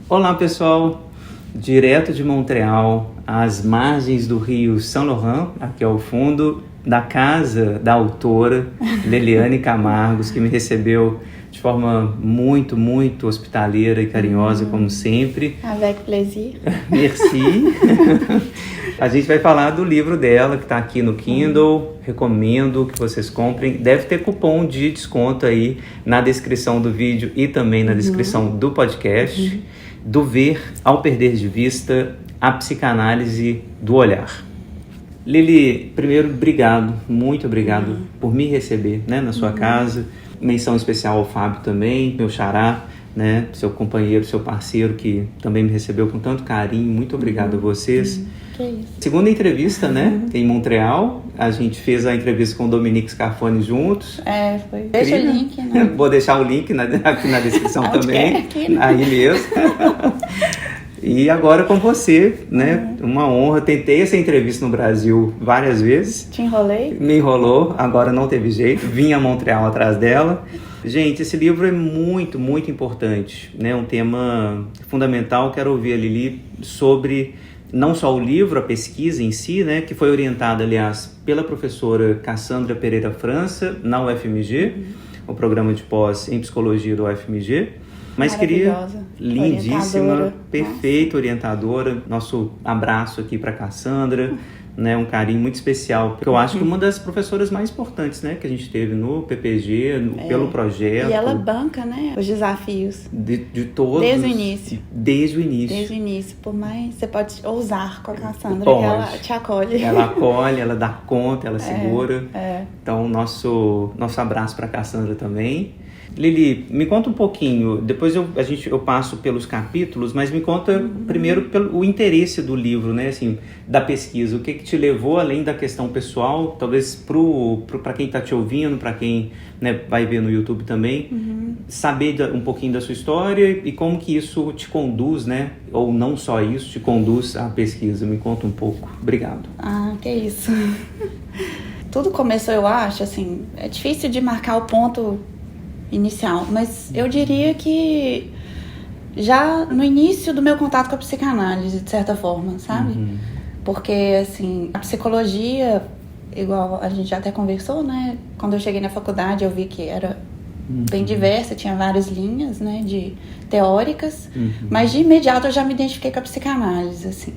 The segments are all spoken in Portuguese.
Olá pessoal, direto de Montreal, às margens do rio Saint Laurent, aqui ao fundo, da casa da autora Leliane Camargos, que me recebeu de forma muito, muito hospitaleira e carinhosa, como sempre. Avec plaisir. Merci. A gente vai falar do livro dela, que está aqui no Kindle. Recomendo que vocês comprem. Deve ter cupom de desconto aí na descrição do vídeo e também na descrição do podcast. Do ver ao perder de vista, a psicanálise do olhar. Lili, primeiro, obrigado, muito obrigado por me receber, né, na sua casa. Menção especial ao Fábio também, meu xará, né, seu companheiro, seu parceiro, que também me recebeu com tanto carinho. Muito obrigado a vocês. Que isso. Segunda entrevista, né, em Montreal. A gente fez a entrevista com o Dominique Scarfoni juntos. Foi. Deixa o link, né? Vou deixar o link aqui na descrição também. Aqui, né? Aí mesmo. E agora com você, né? Uma honra. Tentei essa entrevista no Brasil várias vezes. Te enrolei? Me enrolou, agora não teve jeito. Vim a Montreal atrás dela. Gente, esse livro é muito, muito importante, né? Um tema fundamental. Quero ouvir a Lili sobre não só o livro, a pesquisa em si, né? Que foi orientada, aliás, pela professora Cassandra Pereira França, na UFMG, o programa de pós em psicologia do UFMG. Mas queria, lindíssima, perfeita orientadora. Nosso abraço aqui para Cassandra, né? Um carinho muito especial, porque eu acho que uma das professoras mais importantes, né, que a gente teve no PPG, pelo projeto. E ela banca, né, os desafios. De todos. Desde o início. Desde o início. Desde o início. Por mais, você pode ousar com a Cassandra, pode. Que ela te acolhe. Ela acolhe, ela dá conta, ela segura. É. Então, nosso abraço para Cassandra também. Lili, me conta um pouquinho, depois eu passo pelos capítulos, mas me conta primeiro o interesse do livro, né, assim, da pesquisa. O que te levou, além da questão pessoal, talvez para quem está te ouvindo, para quem, né, vai ver no YouTube também, saber um pouquinho da sua história e como que isso te conduz, né, ou não só isso, te conduz à pesquisa. Me conta um pouco. Obrigado. Que isso. Tudo começou, eu acho, assim, é difícil de marcar o ponto inicial, mas eu diria que já no início do meu contato com a psicanálise, de certa forma, sabe? Porque, assim, a psicologia, igual a gente já até conversou, né? Quando eu cheguei na faculdade, eu vi que era bem diversa, tinha várias linhas, né, teóricas, mas de imediato eu já me identifiquei com a psicanálise, assim.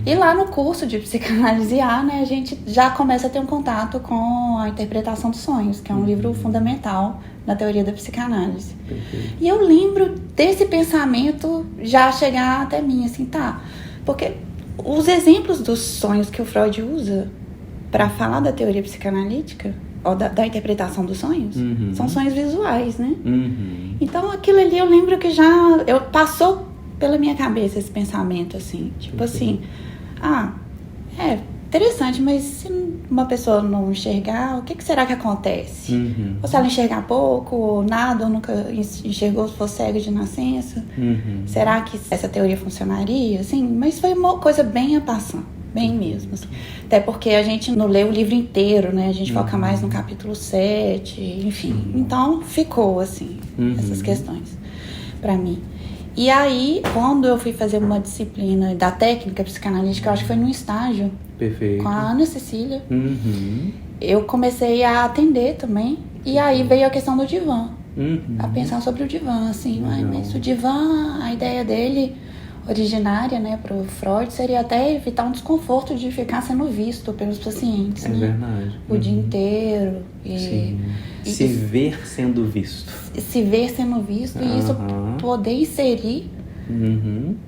E lá no curso de psicanálise A, né, a gente já começa a ter um contato com a interpretação dos sonhos, que é um livro fundamental na teoria da psicanálise. E eu lembro desse pensamento já chegar até mim, assim, porque os exemplos dos sonhos que o Freud usa para falar da teoria psicanalítica, ou da interpretação dos sonhos, são sonhos visuais, né? Então aquilo ali eu lembro que passou pela minha cabeça esse pensamento, assim, tipo assim, interessante, mas se uma pessoa não enxergar, o que será que acontece? Ou se ela enxergar pouco, ou nada, ou nunca enxergou, se for cega de nascença, será que essa teoria funcionaria? Assim, mas foi uma coisa bem a passar. Bem mesmo, assim. Até porque a gente não lê o livro inteiro, né? A gente foca mais no capítulo 7, enfim. Então, ficou, assim, essas questões pra mim. E aí, quando eu fui fazer uma disciplina da técnica psicanalítica, eu acho que foi num estágio. Perfeito. Com a Ana Cecília. Eu comecei a atender também. E aí veio a questão do divã. A pensar sobre o divã, assim. Mas o divã, a ideia dele originária, né, pro Freud, seria até evitar um desconforto de ficar sendo visto pelos pacientes, né? Verdade. O dia inteiro. Se ver sendo visto. Se ver sendo visto e isso poder inserir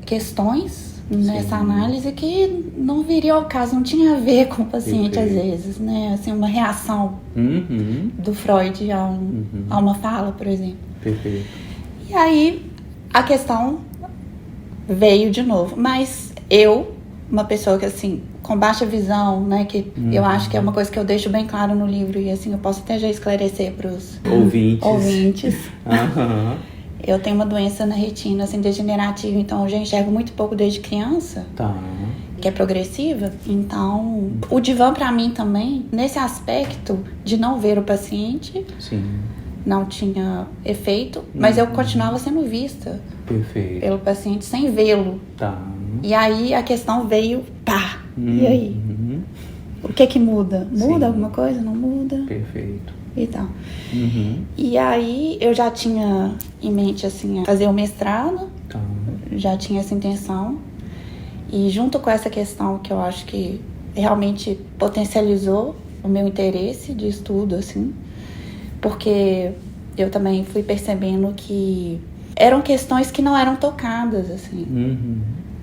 questões nessa análise que não viria ao caso, não tinha a ver com o paciente às vezes, né? Assim, uma reação do Freud a uma fala, por exemplo. Perfeito. E aí a questão veio de novo, mas uma pessoa que, assim, com baixa visão, né, que eu acho que é uma coisa que eu deixo bem claro no livro e, assim, eu posso até já esclarecer para os ouvintes. Eu tenho uma doença na retina, assim, degenerativa, então eu já enxergo muito pouco desde criança, que é progressiva. Então, o divã para mim também, nesse aspecto de não ver o paciente, não tinha efeito, mas eu continuava sendo vista Perfeito. pelo paciente sem vê-lo. Tá. E aí a questão veio, pá, e aí? O que muda? Muda Sim. alguma coisa? Não muda? Perfeito. E tal. E aí eu já tinha em mente, assim, fazer o mestrado, Tá. já tinha essa intenção. E junto com essa questão que eu acho que realmente potencializou o meu interesse de estudo, assim, porque eu também fui percebendo que eram questões que não eram tocadas, assim.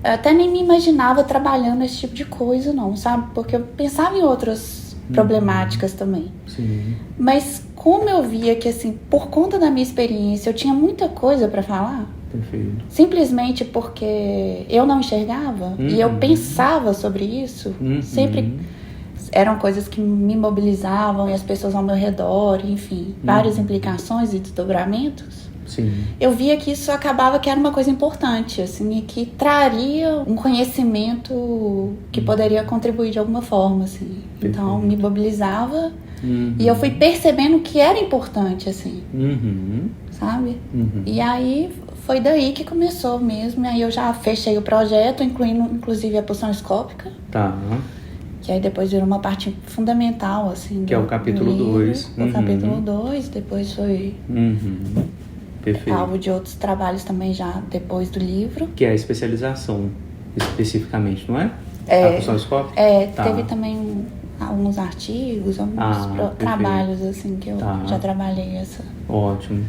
Eu até nem me imaginava trabalhando esse tipo de coisa, não, sabe? Porque eu pensava em outras problemáticas também. Sim. Mas como eu via que, assim, por conta da minha experiência, eu tinha muita coisa pra falar, Perfeito. simplesmente porque eu não enxergava e eu pensava sobre isso, sempre eram coisas que me mobilizavam e as pessoas ao meu redor, enfim, várias implicações e desdobramentos. Sim. Eu via que isso acabava que era uma coisa importante, assim, e que traria um conhecimento que poderia contribuir de alguma forma, assim. Então, me mobilizava e eu fui percebendo que era importante, assim, sabe? E aí foi daí que começou mesmo. E aí eu já fechei o projeto, incluindo inclusive a pulsão escópica. Tá. Que aí depois virou uma parte fundamental, assim. Que é o capítulo 2. O capítulo 2, depois foi Perfeito. alvo de outros trabalhos também já depois do livro. Que é a especialização, especificamente, não é? É, a pulsão escópica? Tá. Teve também alguns artigos, alguns trabalhos, assim, que eu já trabalhei essa. Ótimo.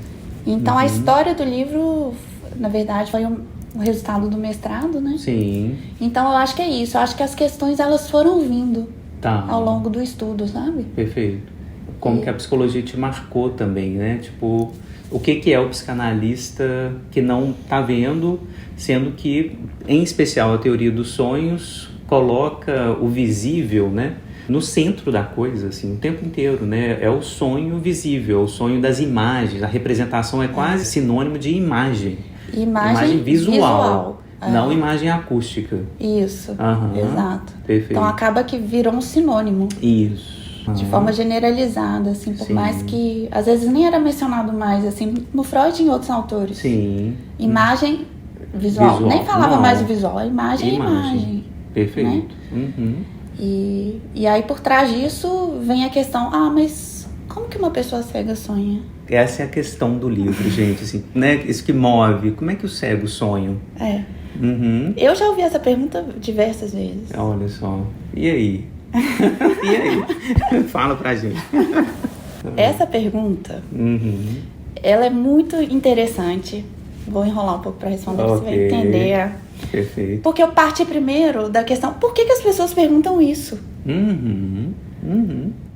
Então a história do livro, na verdade, foi o resultado do mestrado, né? Sim. Então eu acho que é isso. Eu acho que as questões, elas foram vindo ao longo do estudo, sabe? Perfeito. Como que a psicologia te marcou também, né? Tipo, o que é o psicanalista que não tá vendo, sendo que, em especial, a teoria dos sonhos coloca o visível, né, no centro da coisa, assim, o tempo inteiro, né? É o sonho visível, é o sonho das imagens. A representação é quase sinônimo de imagem. Imagem visual. Não imagem acústica. Isso, exato. Perfeito. Então acaba que virou um sinônimo. Isso. De forma generalizada, assim, por mais que às vezes nem era mencionado mais, assim, no Freud e em outros autores. Sim. Imagem visual. Nem falava mais o visual, a imagem é imagem. Perfeito. Né? E aí por trás disso vem a questão, mas como que uma pessoa cega sonha? Essa é a questão do livro, gente, assim, né? Isso que move. Como é que o cego sonha? Eu já ouvi essa pergunta diversas vezes. Olha só. E aí? E aí? Fala pra gente. Essa pergunta, ela é muito interessante. Vou enrolar um pouco pra responder, você vai entender. Perfeito. Porque eu parti primeiro da questão, por que as pessoas perguntam isso?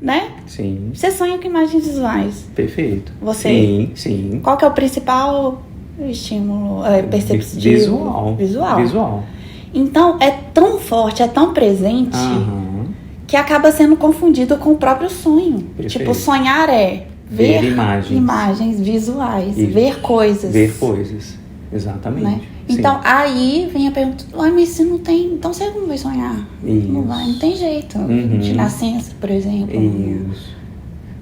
Né? Sim. Você sonha com imagens visuais. Perfeito. Você? Sim. Qual que é o principal estímulo perceptivo? Visual. Então, é tão forte, é tão presente, que acaba sendo confundido com o próprio sonho. Perfeito. Tipo, sonhar é ver imagens visuais, Isso. ver coisas. Ver coisas, exatamente. Né? Então, aí vem a pergunta, mas se não tem, então você não vai sonhar. Isso. Não tem jeito. De nascença, por exemplo. Isso.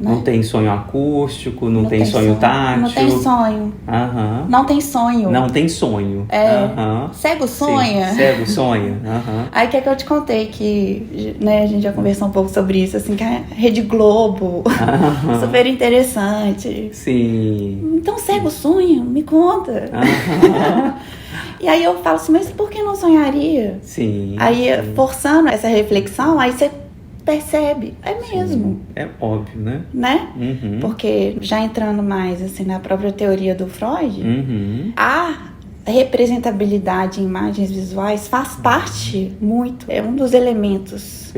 Né? Não tem sonho acústico, não tem sonho tátil. Não tem sonho. Não tem sonho. Não tem sonho. Cego sonha. Sim. Cego sonha. Aí que eu te contei que, né, a gente já conversou um pouco sobre isso, assim, que a Rede Globo, super interessante. Sim. Então cego sonha, me conta. E aí eu falo assim, mas por que não sonharia? Sim. Aí, forçando essa reflexão, aí você percebe, é mesmo. Sim, é óbvio, né? Porque já entrando mais assim na própria teoria do Freud, a representabilidade em imagens visuais faz parte muito, é um dos elementos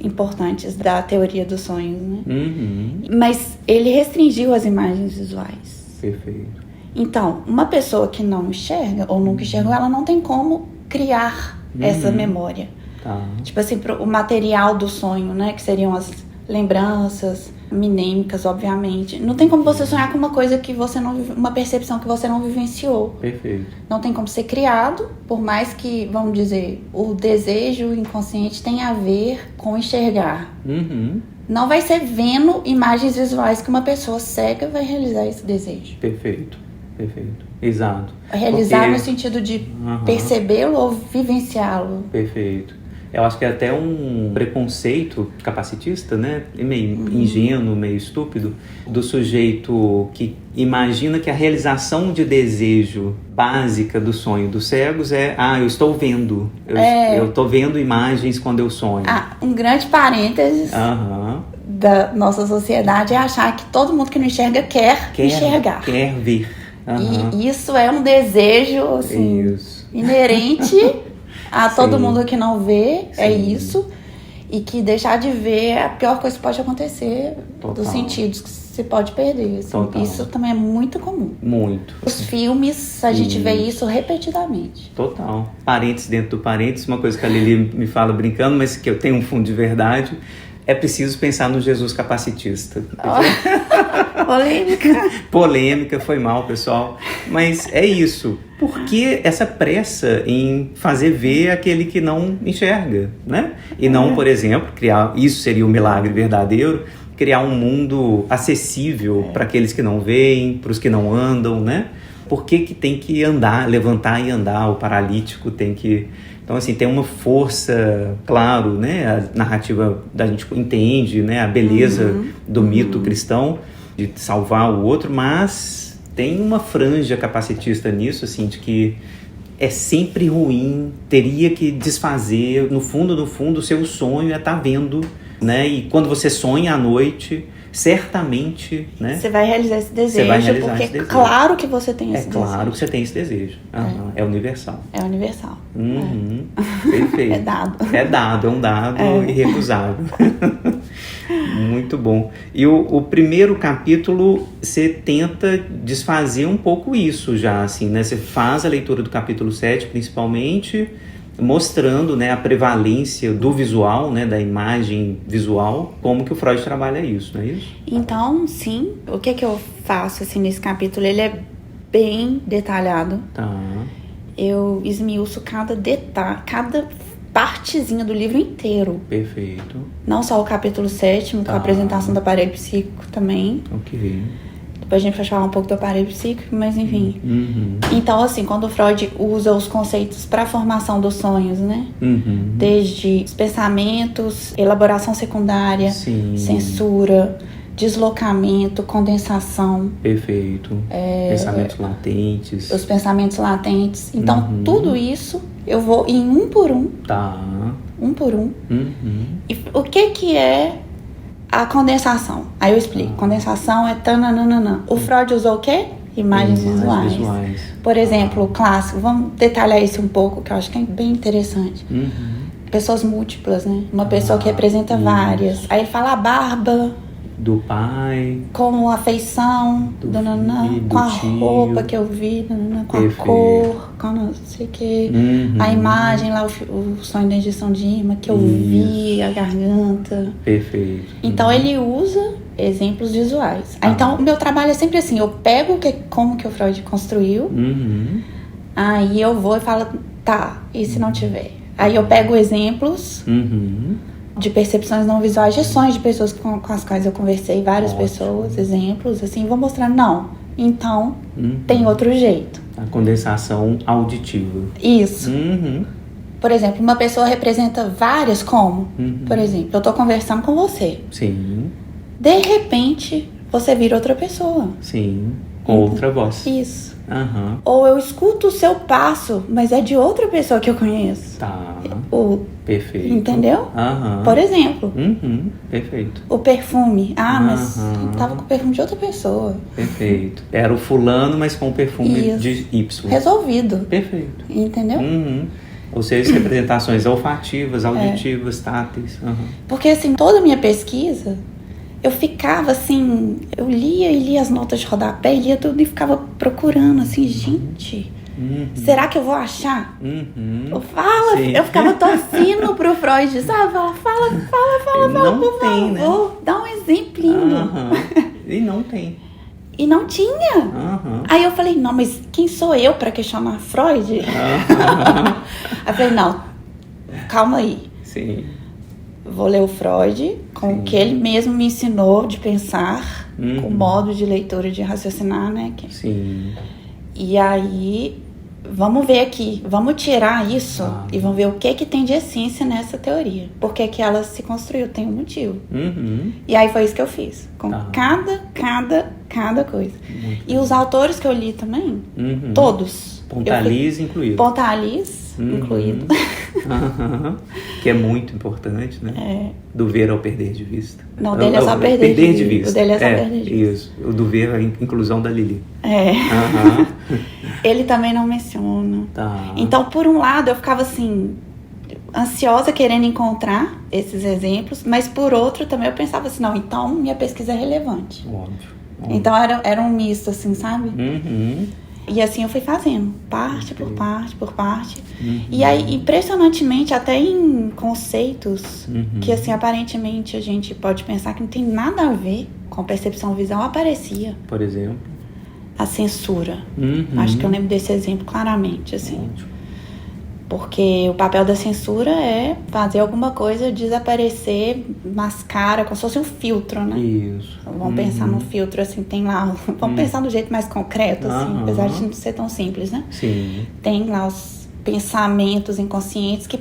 importantes da teoria dos sonhos, né? Mas ele restringiu as imagens visuais. Perfeito. Então, uma pessoa que não enxerga ou nunca enxergou, ela não tem como criar essa memória. Tipo assim, o material do sonho, né? Que seriam as lembranças mnemênicas, obviamente. Não tem como você sonhar com uma coisa que você não... Uma percepção que você não vivenciou. Perfeito. Não tem como ser criado, por mais que, vamos dizer, o desejo inconsciente tenha a ver com enxergar. Não vai ser vendo imagens visuais que uma pessoa cega vai realizar esse desejo. Perfeito. Exato. Realizar Porque... no sentido de percebê-lo ou vivenciá-lo. Perfeito. Eu acho que é até um preconceito capacitista, né? Meio ingênuo, meio estúpido, do sujeito que imagina que a realização de desejo básica do sonho dos cegos é: eu estou vendo. Eu estou vendo imagens quando eu sonho. Um grande parênteses da nossa sociedade é achar que todo mundo que não enxerga quer enxergar. Quer ver. E isso é um desejo, assim, inerente a todo mundo que não vê. É isso. E que deixar de ver é a pior coisa que pode acontecer. Total. Dos sentidos que você pode perder. Assim. Isso também é muito comum. Muito. Os filmes, a gente vê isso repetidamente. Total. Parênteses dentro do parênteses, uma coisa que a Lili me fala brincando, mas que eu tenho um fundo de verdade. É preciso pensar no Jesus capacitista. Polêmica. Polêmica, foi mal, pessoal. Mas é isso. Por que essa pressa em fazer ver aquele que não enxerga, né? E não, por exemplo, criar... Isso seria um milagre verdadeiro. Criar um mundo acessível para aqueles que não veem, para os que não andam, né? Por que tem que andar, levantar e andar? O paralítico tem que... Então, assim, tem uma força, claro, né? A narrativa da gente entende, né? A beleza do mito cristão de salvar o outro, mas tem uma franja capacitista nisso, assim, de que é sempre ruim, teria que desfazer, no fundo, o seu sonho é estar vendo, né? E quando você sonha à noite... certamente, né? Você vai realizar esse desejo, porque é claro que você tem esse desejo. É claro que você tem esse desejo. É universal. É universal. Perfeito. É dado. É um dado irrecusável. Muito bom. E o primeiro capítulo, você tenta desfazer um pouco isso já, assim, né? Você faz a leitura do capítulo 7, principalmente... mostrando, né, a prevalência do visual, né, da imagem visual, como que o Freud trabalha isso, não é isso? Então, sim. O que eu faço assim, nesse capítulo? Ele é bem detalhado. Tá. Eu esmiuço cada detalhe, cada partezinha do livro inteiro. Perfeito. Não só o capítulo 7, com a apresentação do aparelho psíquico também. Ok. Depois a gente vai falar um pouco do aparelho psíquico, mas enfim. Então, assim, quando o Freud usa os conceitos para a formação dos sonhos, né? Desde os pensamentos, elaboração secundária, censura, deslocamento, condensação. Perfeito. Pensamentos latentes. Os pensamentos latentes. Então, tudo isso eu vou em um por um. Tá. Um por um. E o que é a condensação? Aí eu explico. Condensação é tananana. O Freud usou o quê? Imagens visuais. Por exemplo, o clássico. Vamos detalhar isso um pouco, que eu acho que é bem interessante. Pessoas múltiplas, né? Uma pessoa que representa várias. Aí ele fala a barba do pai, com a feição, com a roupa que eu vi, com a cor, com não sei o que, a imagem lá, o sonho da injeção de imã que eu vi, a garganta. Perfeito. Então ele usa exemplos visuais. Então o meu trabalho é sempre assim, eu pego como que o Freud construiu, aí eu vou e falo, tá, e se não tiver? Aí eu pego exemplos de percepções não visuais, de sonhos de pessoas com as quais eu conversei, várias pessoas, exemplos, assim, vou mostrar, não, então tem outro jeito. A condensação auditiva. Isso. Por exemplo, uma pessoa representa várias como? Por exemplo, eu tô conversando com você. Sim. De repente, você vira outra pessoa. Sim, com outra voz. Isso. Ou eu escuto o seu passo, mas é de outra pessoa que eu conheço. Tá. Perfeito. Entendeu? Por exemplo. Perfeito. O perfume. Mas tava com o perfume de outra pessoa. Perfeito. Era o fulano, mas com o perfume de Y. Resolvido. Perfeito. Entendeu? Ou seja, representações olfativas, auditivas, táteis. Porque assim, toda a minha pesquisa, eu ficava assim, eu lia as notas de rodapé, lia tudo e ficava procurando assim, gente, será que eu vou achar? Fala, eu ficava torcendo pro Freud, sabe? Fala, não por tem, favor, né? dá um exemplinho. E não tem. E não tinha. Aí eu falei, não, mas quem sou eu pra questionar Freud? Aí eu falei, não, calma aí. Sim. Vou ler o Freud com o que ele mesmo me ensinou de pensar, com o modo de leitura, de raciocinar, né? Sim. E aí, vamos ver aqui, vamos tirar isso e vamos ver o que tem de essência nessa teoria. Por que ela se construiu, tem um motivo. E aí foi isso que eu fiz, com cada coisa. E os autores que eu li também, todos. Pontalis incluído. Pontalis incluído. Que é muito importante, né? Do ver ao perder de vista. Não, o dele é só perder de vista. O dele é só perder de vista. Isso, o do ver, a inclusão da Lili. Ele também não menciona. Tá. Então, por um lado, eu ficava assim, ansiosa, querendo encontrar esses exemplos, mas por outro também eu pensava assim, não, então minha pesquisa é relevante. Óbvio. Então era um misto, assim, sabe? E assim eu fui fazendo, parte por parte. E aí, impressionantemente, até em conceitos que, assim, aparentemente a gente pode pensar que não tem nada a ver com percepção visual, aparecia. Por exemplo? A censura. Acho que eu lembro desse exemplo claramente, assim. Ótimo. Porque o papel da censura é fazer alguma coisa desaparecer, mascara, como se fosse um filtro, né? Isso. Vamos pensar num filtro, assim, tem lá... Vamos pensar do jeito mais concreto, assim, apesar de não ser tão simples, né? Sim. Tem lá os pensamentos inconscientes que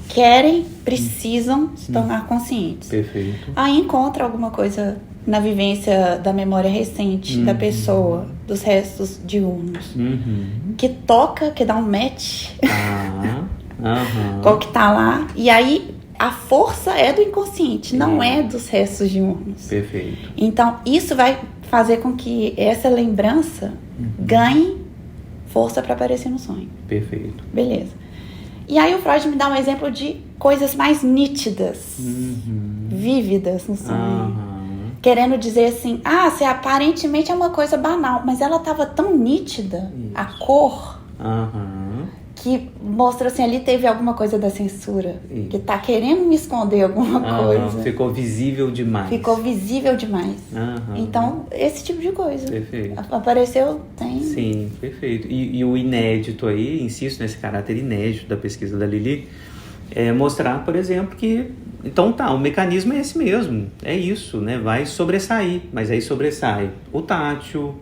querem, precisam se tornar conscientes. Perfeito. Aí encontra alguma coisa na vivência da memória recente da pessoa, dos restos diurnos, que toca, que dá um match com o que tá lá, e aí a força é do inconsciente, não é dos restos diurnos. Perfeito. Então isso vai fazer com que essa lembrança ganhe força para aparecer no sonho. Perfeito. Beleza. E aí o Freud me dá um exemplo de coisas mais nítidas, vívidas no sonho. Querendo dizer assim, se aparentemente é uma coisa banal, mas ela estava tão nítida, a cor, que mostra assim, ali teve alguma coisa da censura, que tá querendo me esconder alguma coisa. Ficou visível demais. Então, esse tipo de coisa. Perfeito. Apareceu, tem... Sim, perfeito. E o inédito aí, insisto nesse caráter inédito da pesquisa da Lili, é mostrar, por exemplo, que então o mecanismo é esse mesmo, é isso, né? Vai sobressair, mas aí sobressai o tátil,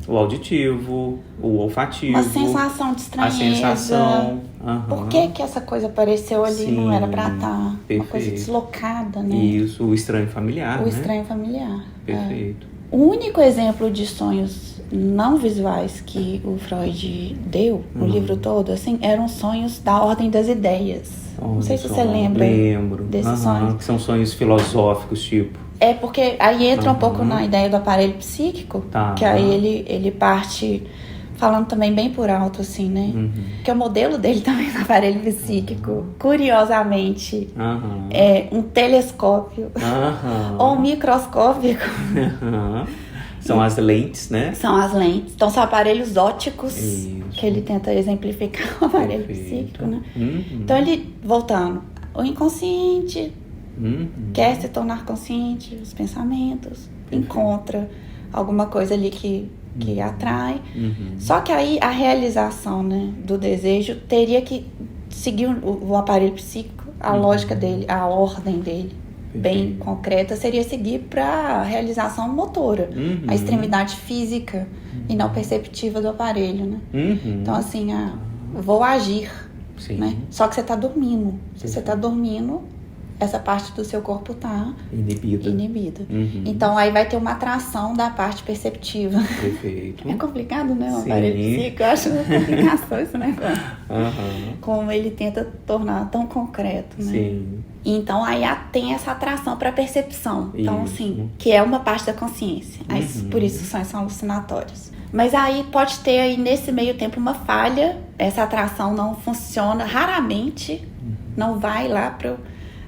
o auditivo, o olfativo. Uma sensação de estranheza. A sensação. Por que essa coisa apareceu ali? Não era pra estar. Uma coisa deslocada, né? Isso, o estranho familiar, O estranho familiar. Perfeito. O único exemplo de sonhos não visuais que o Freud deu no livro todo, assim, eram sonhos da ordem das ideias. Não sei se você lembra desses sonhos. Que são sonhos filosóficos, tipo. É porque aí entra um pouco na ideia do aparelho psíquico, que aí ele parte falando também bem por alto, assim, né? Que o modelo dele também do aparelho psíquico, curiosamente, é um telescópio ou um microscópico. São as lentes, né? São as lentes. Então, são aparelhos ópticos que ele tenta exemplificar o aparelho psíquico, né? Então, ele, voltando, o inconsciente quer se tornar consciente, os pensamentos, encontra alguma coisa ali que atrai. Só que aí, a realização, né, do desejo teria que seguir o aparelho psíquico, a lógica dele, a ordem dele. Bem concreta, seria seguir para a realização motora, a extremidade física e não perceptiva do aparelho, né? Então, assim, vou agir, né? Só que você está dormindo. Se você está dormindo, essa parte do seu corpo está inibida. Então, aí vai ter uma atração da parte perceptiva. Perfeito. É complicado, né? O aparelho psíquico, eu acho uma complicação esse negócio. Como ele tenta tornar tão concreto, né? Sim. Então, aí tem essa atração para a percepção. Então, assim, que é uma parte da consciência. Aí, por isso, os sonhos são alucinatórios. Mas aí pode ter aí, nesse meio tempo, uma falha. Essa atração não funciona. Raramente não vai lá para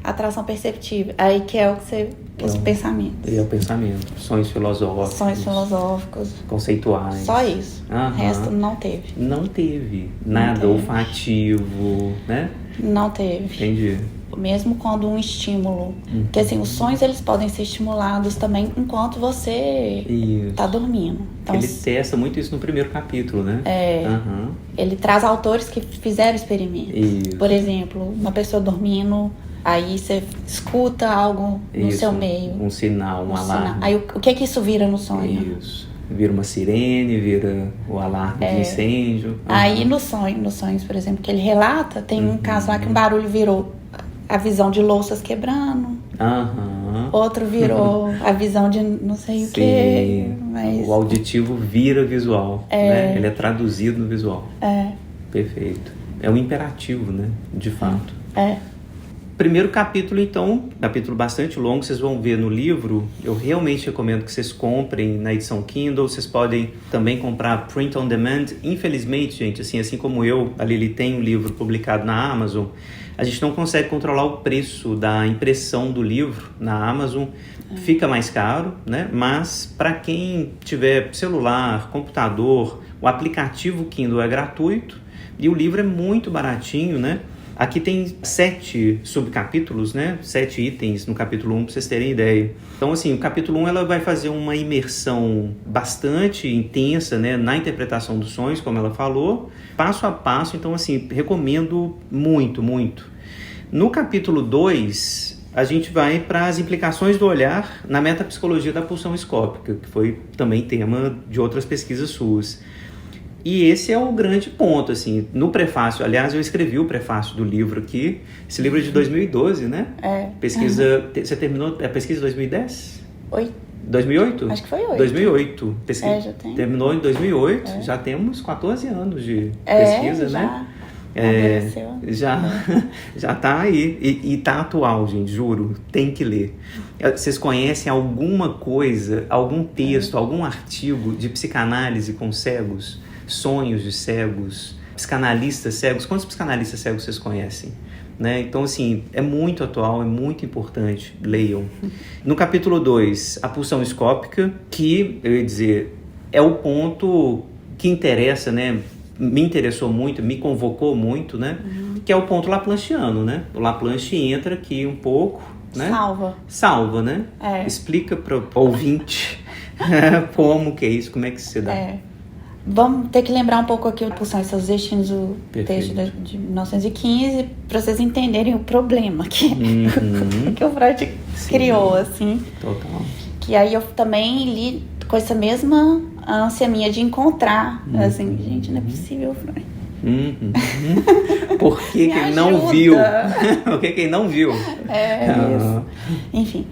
atração perceptível. Aí que é o que você... Os pensamentos. É o pensamento. Sonhos filosóficos. Sonhos filosóficos. Conceituais. Só isso. O resto não teve. Não teve. Nada olfativo, né? Não teve. Entendi. Mesmo quando um estímulo. Porque assim, os sonhos eles podem ser estimulados também enquanto você tá dormindo. Então, ele testa muito isso no primeiro capítulo, né? Ele traz autores que fizeram experimentos. Isso. Por exemplo, uma pessoa dormindo, aí você escuta algo no seu meio. Um sinal, um alarme. Aí o que isso vira no sonho? Isso. Vira uma sirene, vira o alarme de incêndio. Aí nos sonhos, por exemplo, que ele relata, tem um caso lá que um barulho virou a visão de louças quebrando. Outro virou a visão de não sei o que. Mas... O auditivo vira visual, né? Ele é traduzido no visual. Perfeito. É um imperativo, né? De fato. Primeiro capítulo, então, capítulo bastante longo, vocês vão ver no livro. Eu realmente recomendo que vocês comprem na edição Kindle. Vocês podem também comprar print on demand. Infelizmente, gente, assim como eu, a Lili tem um livro publicado na Amazon, a gente não consegue controlar o preço da impressão do livro na Amazon. Fica mais caro, né? Mas para quem tiver celular, computador, o aplicativo Kindle é gratuito e o livro é muito baratinho, né? Aqui tem 7 subcapítulos, né? 7 itens no capítulo 1, para vocês terem ideia. Então, assim, o capítulo 1 ela vai fazer uma imersão bastante intensa, né? Na interpretação dos sonhos, como ela falou, passo a passo. Então, assim, recomendo muito, muito. No capítulo 2, a gente vai para as implicações do olhar na metapsicologia da pulsão escópica, que foi também tema de outras pesquisas suas. E esse é o grande ponto, assim, no prefácio, aliás, eu escrevi o prefácio do livro aqui, esse livro é de 2012, né? Pesquisa, você terminou a pesquisa em 2010? 2008? Acho que foi 8. 2008, pesquisa, já tem. Terminou em 2008, já temos 14 anos de pesquisa, né? Já tá aí e tá atual, gente, juro, tem que ler. Vocês conhecem alguma coisa, algum texto, algum artigo de psicanálise com cegos? Sonhos de cegos, psicanalistas cegos? Quantos psicanalistas cegos vocês conhecem? Né? Então, assim, é muito atual, é muito importante, leiam. No capítulo 2, a pulsão escópica, que, eu ia dizer, é o ponto que interessa, né? Me interessou muito, me convocou muito, né? Que é o ponto laplanchiano, né? O Laplanche entra aqui um pouco, né? Salva, né? Explica para o ouvinte como que é isso, como é que se dá. Vamos ter que lembrar um pouco aqui o Pulsão e seus destinos, o texto de 1915, para vocês entenderem o problema que o Freud criou, assim. Total. Que aí eu também li com essa mesma ânsia minha de encontrar, assim, gente, não é possível, Freud. Por que ele não viu? Por que ele não viu? Isso. Enfim,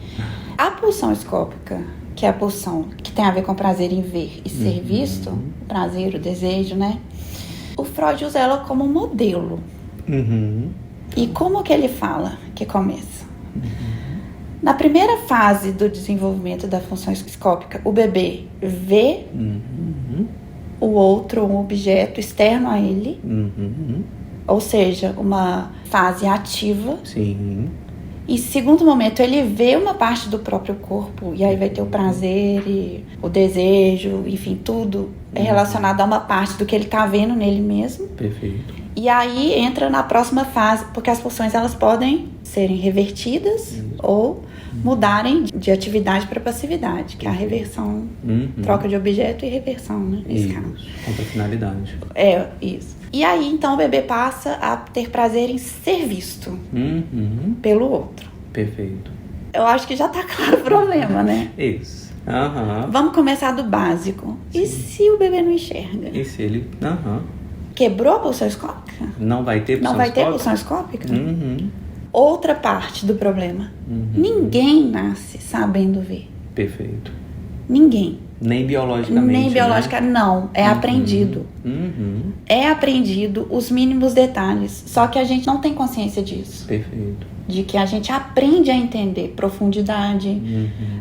a pulsão escópica, que é a pulsão que tem a ver com prazer em ver e ser visto, o prazer, o desejo, né? O Freud usa ela como modelo. E como que ele fala que começa? Na primeira fase do desenvolvimento da função escópica, o bebê vê o outro, um objeto externo a ele, ou seja, uma fase ativa. Sim. E segundo momento, ele vê uma parte do próprio corpo, e aí vai ter o prazer e o desejo, enfim, tudo é relacionado a uma parte do que ele está vendo nele mesmo. Perfeito. E aí entra na próxima fase, porque as pulsões elas podem serem revertidas ou mudarem de atividade para passividade, que é a reversão, troca de objeto e reversão, né, nesse caso. Contra a finalidade. Isso. E aí, então, o bebê passa a ter prazer em ser visto pelo outro. Perfeito. Eu acho que já tá claro o problema, né? Isso. Vamos começar do básico. Sim. E se o bebê não enxerga? E se ele... Quebrou a pulsão escópica? Não vai ter pulsão escópica? Não vai ter pulsão escópica? Outra parte do problema. Ninguém nasce sabendo ver. Perfeito. Ninguém. Nem biologicamente. Nem biologicamente, né? Não. É aprendido. É aprendido os mínimos detalhes. Só que a gente não tem consciência disso. Perfeito. De que a gente aprende a entender profundidade,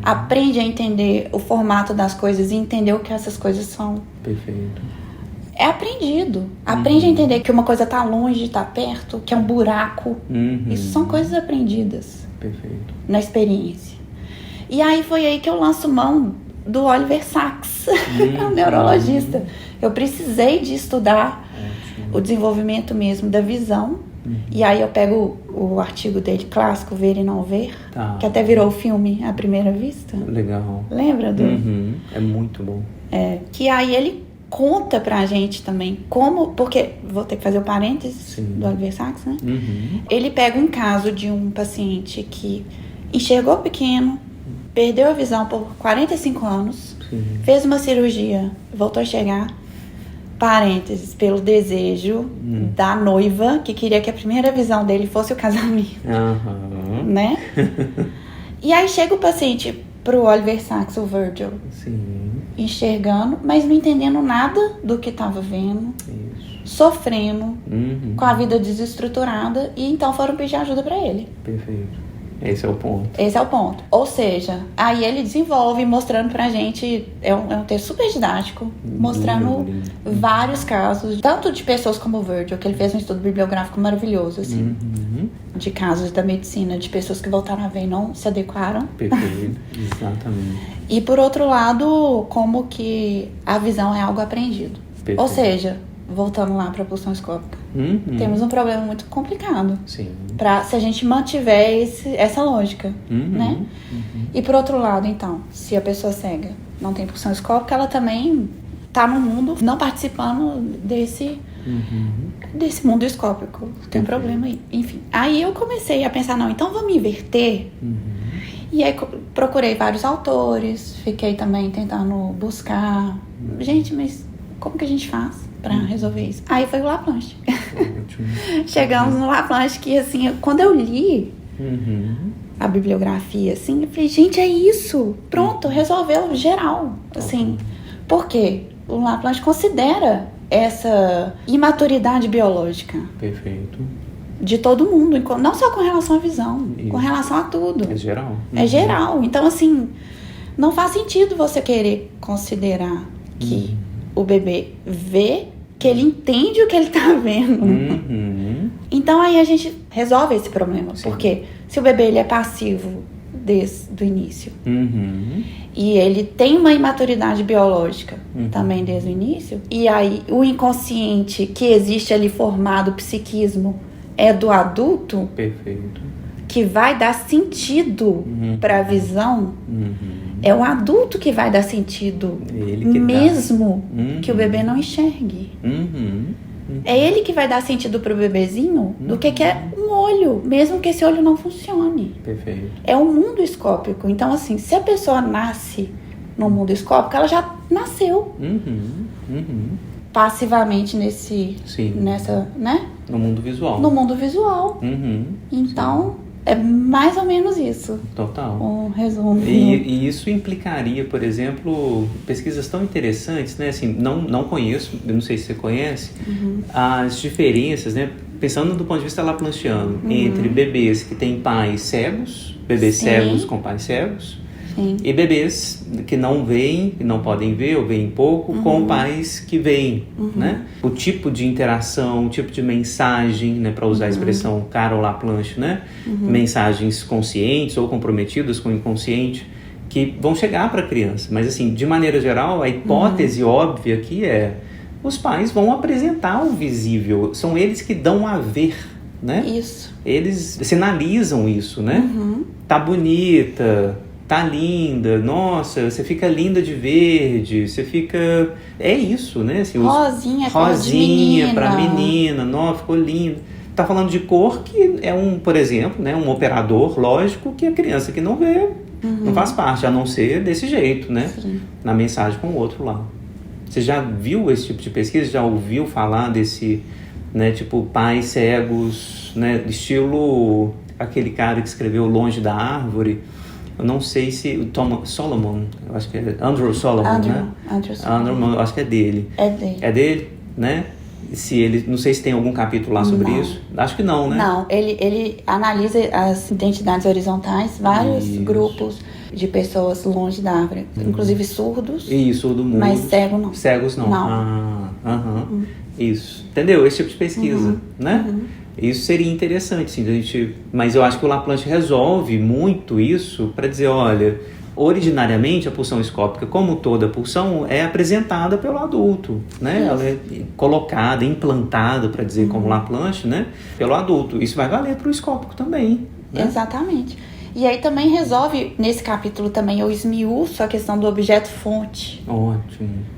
aprende a entender o formato das coisas e entender o que essas coisas são. Perfeito. É aprendido. Aprende a entender que uma coisa está longe, está perto, que é um buraco. Isso são coisas aprendidas. Perfeito. Na experiência. E aí foi aí que eu lanço mão do Oliver Sacks, o neurologista. Eu precisei de estudar o desenvolvimento mesmo da visão. E aí eu pego o artigo dele, clássico, Ver e Não Ver, que até virou filme à primeira vista. Legal. Lembra do... É muito bom. Que aí ele conta pra gente também como... Porque, vou ter que fazer o parênteses do Oliver Sacks, né? Ele pega um caso de um paciente que enxergou pequeno, perdeu a visão por 45 anos, Sim. fez uma cirurgia, voltou a chegar, parênteses, pelo desejo da noiva, que queria que a primeira visão dele fosse o casamento, né? E aí chega o paciente pro Oliver Sacks, o Virgil, Sim. enxergando, mas não entendendo nada do que estava vendo, Isso. sofrendo, com a vida desestruturada, e então foram pedir ajuda para ele. Perfeito. Esse é o ponto. Esse é o ponto. Ou seja, aí ele desenvolve mostrando pra gente, é um texto super didático, mostrando Lindo. vários casos, tanto de pessoas como o Virgil, que ele fez um estudo bibliográfico maravilhoso, assim, de casos da medicina, de pessoas que voltaram a ver e não se adequaram. Perfeito. Exatamente. E por outro lado, como que a visão é algo aprendido. Perfeito. Ou seja, voltando lá pra pulsão escópica, temos um problema muito complicado. Sim. Se a gente mantiver essa lógica, né? E por outro lado, então, se a pessoa cega não tem pulsão escópica, ela também tá no mundo não participando desse mundo escópico. Tem um problema aí. Enfim, aí eu comecei a pensar, não, então vamos inverter. E aí procurei vários autores, fiquei também tentando buscar. Gente, mas como que a gente faz pra resolver isso? Aí foi o Laplanche. Chegamos no Laplanche que, assim, quando eu li a bibliografia, assim, eu falei, gente, é isso. Pronto, resolveu geral. Assim, por quê? O Laplanche considera essa imaturidade biológica. Perfeito. De todo mundo, não só com relação à visão, com relação a tudo. É geral. É geral. Então, assim, não faz sentido você querer considerar que o bebê vê, que ele entende o que ele tá vendo. Então, aí a gente resolve esse problema. Sim. Porque se o bebê ele é passivo desde o início e ele tem uma imaturidade biológica também desde o início, e aí o inconsciente que existe ali formado, o psiquismo, é do adulto. Perfeito. Que vai dar sentido para a visão. É o adulto que vai dar sentido, Ele que mesmo que o bebê não enxergue. É ele que vai dar sentido pro bebezinho do que é um olho, mesmo que esse olho não funcione. Perfeito. É um mundo escópico. Então, assim, se a pessoa nasce no mundo escópico, ela já nasceu passivamente nessa, né? No mundo visual. No mundo visual. Então, é mais ou menos isso. Total. Um resumo. E isso implicaria, por exemplo, pesquisas tão interessantes, né? Assim, não conheço, eu não sei se você conhece, as diferenças, né? Pensando do ponto de vista laplanchiano, entre bebês que têm pais cegos, bebês cegos com pais cegos, e bebês que não veem, que não podem ver ou veem pouco, com pais que veem, né? O tipo de interação, o tipo de mensagem, né? Para usar a expressão Carol Laplanche, né? Mensagens conscientes ou comprometidas com o inconsciente que vão chegar para a criança. Mas, assim, de maneira geral, a hipótese óbvia aqui é: os pais vão apresentar o visível, são eles que dão a ver, né? Isso. Eles sinalizam isso, né? Tá bonita, tá linda, nossa, você fica linda de verde, você fica... É isso, né? Assim, rosinha pra menina, nossa, ficou linda. Tá falando de cor que é por exemplo, né, um operador lógico que a criança que não vê não faz parte, a não ser desse jeito, né? Sim. Na mensagem com o outro lá. Você já viu esse tipo de pesquisa? Já ouviu falar desse, né, tipo, pais cegos, né, estilo aquele cara que escreveu Longe da Árvore? Eu não sei se o Tom Solomon, eu acho que é Andrew Solomon, né? Andrew Solomon. Eu acho que é dele. É dele, né? Se ele, não sei se tem algum capítulo lá sobre isso. Acho que não, né? Não, ele analisa as identidades horizontais, vários grupos de pessoas longe da árvore, inclusive surdos. Surdo mudo. Mas cego não. Cegos não. Isso. Entendeu? Esse tipo de pesquisa, né? Isso seria interessante, sim, mas eu acho que o Laplanche resolve muito isso para dizer, olha, originariamente a pulsão escópica, como toda pulsão, é apresentada pelo adulto, né? Ela é colocada, implantada, para dizer como Laplanche, né? Pelo adulto. Isso vai valer para o escópico também, né? Exatamente. E aí também resolve, nesse capítulo também, eu esmiuço a questão do objeto-fonte. Ótimo.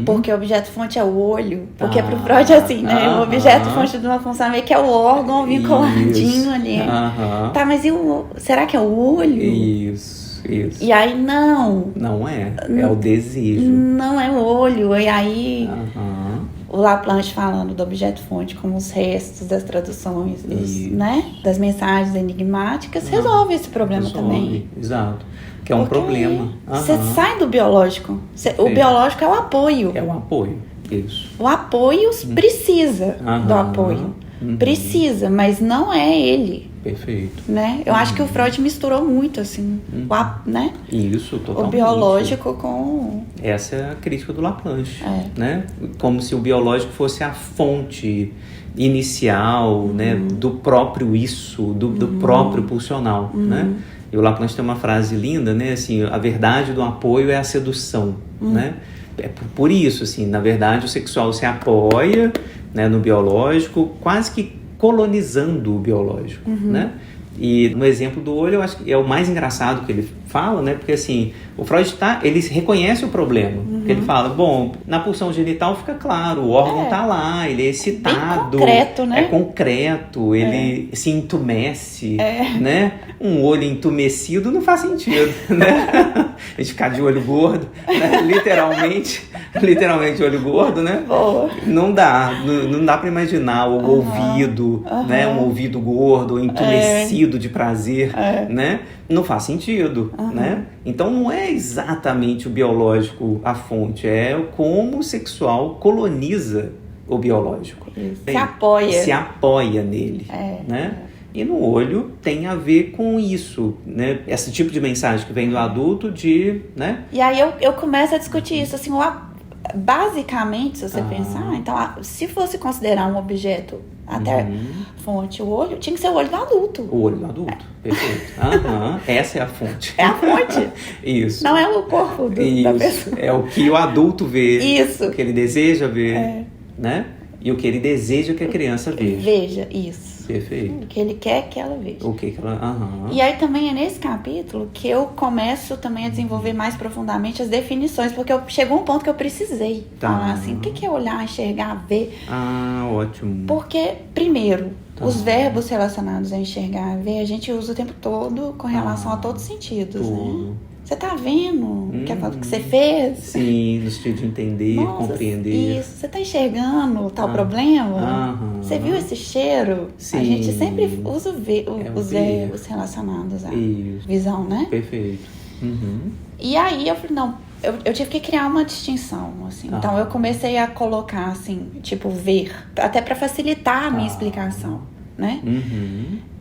Porque o objeto-fonte é o olho. Porque pro Freud é assim, né? O objeto-fonte de uma função meio que é o órgão vinculadinho ali. Tá, mas será que é o olho? Isso. Isso. E aí, não. Não é. É o desejo. Não é o olho. E aí, Aham. o Laplanche falando do objeto-fonte como os restos das traduções, né? Das mensagens enigmáticas, resolve esse problema também. Exato. Que é um problema. Você sai do biológico. O biológico é o apoio. É o apoio. Isso. O apoio precisa do apoio. Precisa, mas não é ele. Perfeito. Né? Eu acho que o Freud misturou muito, assim, né? Isso, totalmente. O biológico com... Essa é a crítica do Laplanche, É. né? Como se o biológico fosse a fonte inicial, né? Do próprio isso, do próprio pulsional, né? E o Laplanche tem uma frase linda, né? Assim, a verdade do apoio é a sedução, né? É por isso, assim, na verdade, o sexual se apoia, né, no biológico, quase que colonizando o biológico, né? E no exemplo do olho, eu acho que é o mais engraçado que ele fala, né? Porque assim, o Freud ele reconhece o problema. Porque ele fala, bom, na pulsão genital fica claro, o órgão tá lá, ele é excitado. Bem concreto, né? É concreto, ele se entumece, né? Um olho entumecido não faz sentido, né? A gente ficar de olho gordo, né? Literalmente olho gordo, né? Boa. Não dá pra imaginar o ouvido, né? Um ouvido gordo, entumecido de prazer, né? Não faz sentido, né? Então não é exatamente o biológico a fonte, é como o sexual coloniza o biológico. Isso. Se apoia nele, né? E no olho tem a ver com isso, né? Esse tipo de mensagem que vem do adulto né? E aí eu começo a discutir isso, assim, basicamente, se você pensar, então, se fosse considerar um objeto até fonte, o olho, tinha que ser o olho do adulto. O olho do adulto, perfeito. Essa é a fonte. É a fonte. Isso. Não é o corpo da pessoa. É o que o adulto vê. Isso. O que ele deseja ver, né? E o que ele deseja que a criança veja. Veja, isso. Perfeito. O que ele quer que ela veja. O que ela... E aí também é nesse capítulo que eu começo também a desenvolver mais profundamente as definições, porque chegou um ponto que eu precisei falar assim, o que é olhar, enxergar, ver? Ótimo. Porque, primeiro, os verbos relacionados a enxergar e ver, a gente usa o tempo todo com relação a todos os sentidos, né? Você tá vendo que é o que você fez? Sim, no sentido de entender, compreender. Isso, você tá enxergando tal problema? Você viu esse cheiro? Sim. A gente sempre usa os verbos relacionados à visão, né? Perfeito. E aí eu falei, não, eu tive que criar uma distinção, assim. Então eu comecei a colocar, assim, tipo, ver, até para facilitar a minha explicação, né?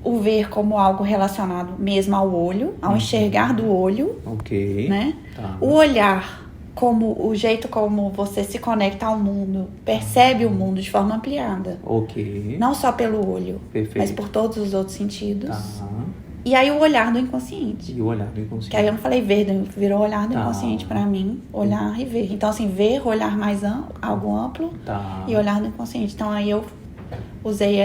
O ver como algo relacionado mesmo ao olho, ao enxergar do olho, né? O olhar como o jeito como você se conecta ao mundo, percebe o mundo de forma ampliada. Não só pelo olho, mas por todos os outros sentidos. E aí o olhar do inconsciente. E o olhar do inconsciente. Que aí eu não falei ver, virou olhar do inconsciente pra mim, olhar e ver. Então assim, ver, olhar mais algo amplo e olhar do inconsciente. Então aí eu usei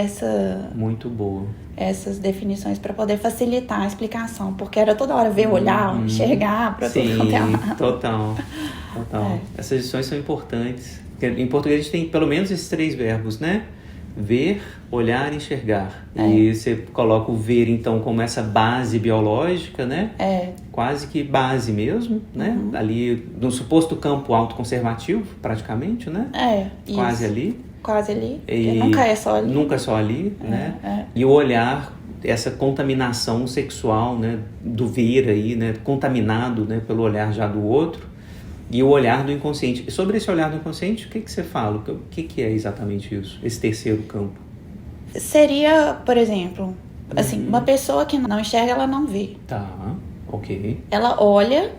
muito boa. Essas definições para poder facilitar a explicação, porque era toda hora ver, olhar, enxergar para tudo quanto é lado. Total. Essas lições são importantes. Em português a gente tem pelo menos esses 3 verbos, né? Ver, olhar e enxergar. E você coloca o ver, então, como essa base biológica, né? Quase que base mesmo, né? Ali, no suposto campo autoconservativo, praticamente, né? Quase ali. Quase ali, nunca é só ali. Nunca é só ali, né? E o olhar, essa contaminação sexual, né? Do ver aí, né? Contaminado, né? Pelo olhar já do outro. E o olhar do inconsciente. E sobre esse olhar do inconsciente, o que você fala? O que é exatamente isso? Esse terceiro campo? Seria, por exemplo, assim, uma pessoa que não enxerga, ela não vê. Ela olha...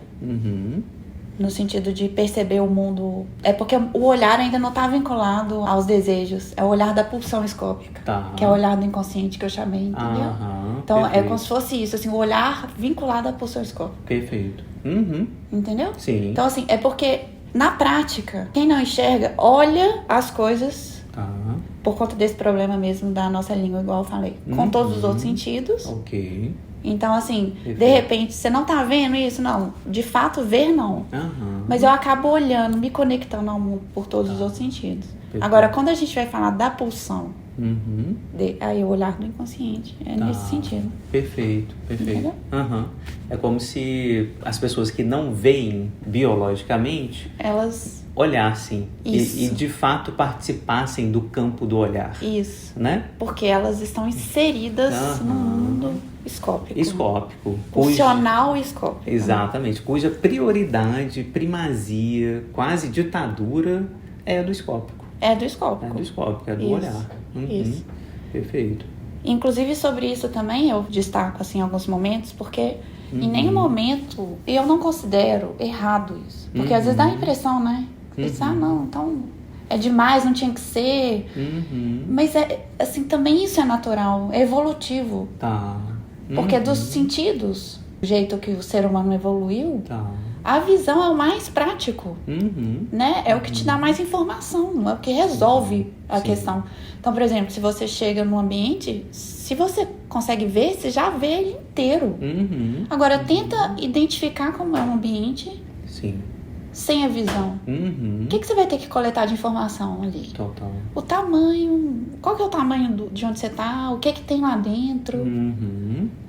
No sentido de perceber o mundo... É porque o olhar ainda não está vinculado aos desejos. É o olhar da pulsão escópica. Que é o olhar do inconsciente que eu chamei, entendeu? Então, perfeito. É como se fosse isso, assim, o olhar vinculado à pulsão escópica. Perfeito. Entendeu? Sim. Então, assim, é porque, na prática, quem não enxerga, olha as coisas... Por conta desse problema mesmo da nossa língua, igual eu falei. Com todos os outros sentidos. Então, assim, perfeito. De repente, você não tá vendo isso? Não. De fato, ver, não. Mas eu acabo olhando, me conectando ao mundo por todos os outros sentidos. Perfeito. Agora, quando a gente vai falar da pulsão, Uhum. aí o olhar do inconsciente, é nesse sentido. Perfeito. Entendeu? Uhum. É como se as pessoas que não veem biologicamente Elas... olhassem Isso. e de fato participassem do campo do olhar. Isso. Né? Porque elas estão inseridas no mundo escópico. Escópico. Funcional e escópico. Exatamente. Cuja prioridade, primazia, quase ditadura é do escópico. É do escópico. É do escópico, é do Isso. olhar. Uhum. Isso. Perfeito. Inclusive sobre isso também eu destaco assim alguns momentos, porque em nenhum momento eu não considero errado isso. Porque às vezes dá a impressão, né? Não, então é demais, não tinha que ser. Mas assim, também isso é natural, é evolutivo. Tá. Porque dos sentidos, do jeito que o ser humano evoluiu, Tá. a visão é o mais prático. Né? É o que te dá mais informação, é o que resolve a questão. Então, por exemplo, se você chega num ambiente, se você consegue ver, você já vê ele inteiro. Agora, tenta identificar como é um ambiente Sim. sem a visão. O que você vai ter que coletar de informação ali? Total. O tamanho, qual que é o tamanho de onde você tá, o que tem lá dentro.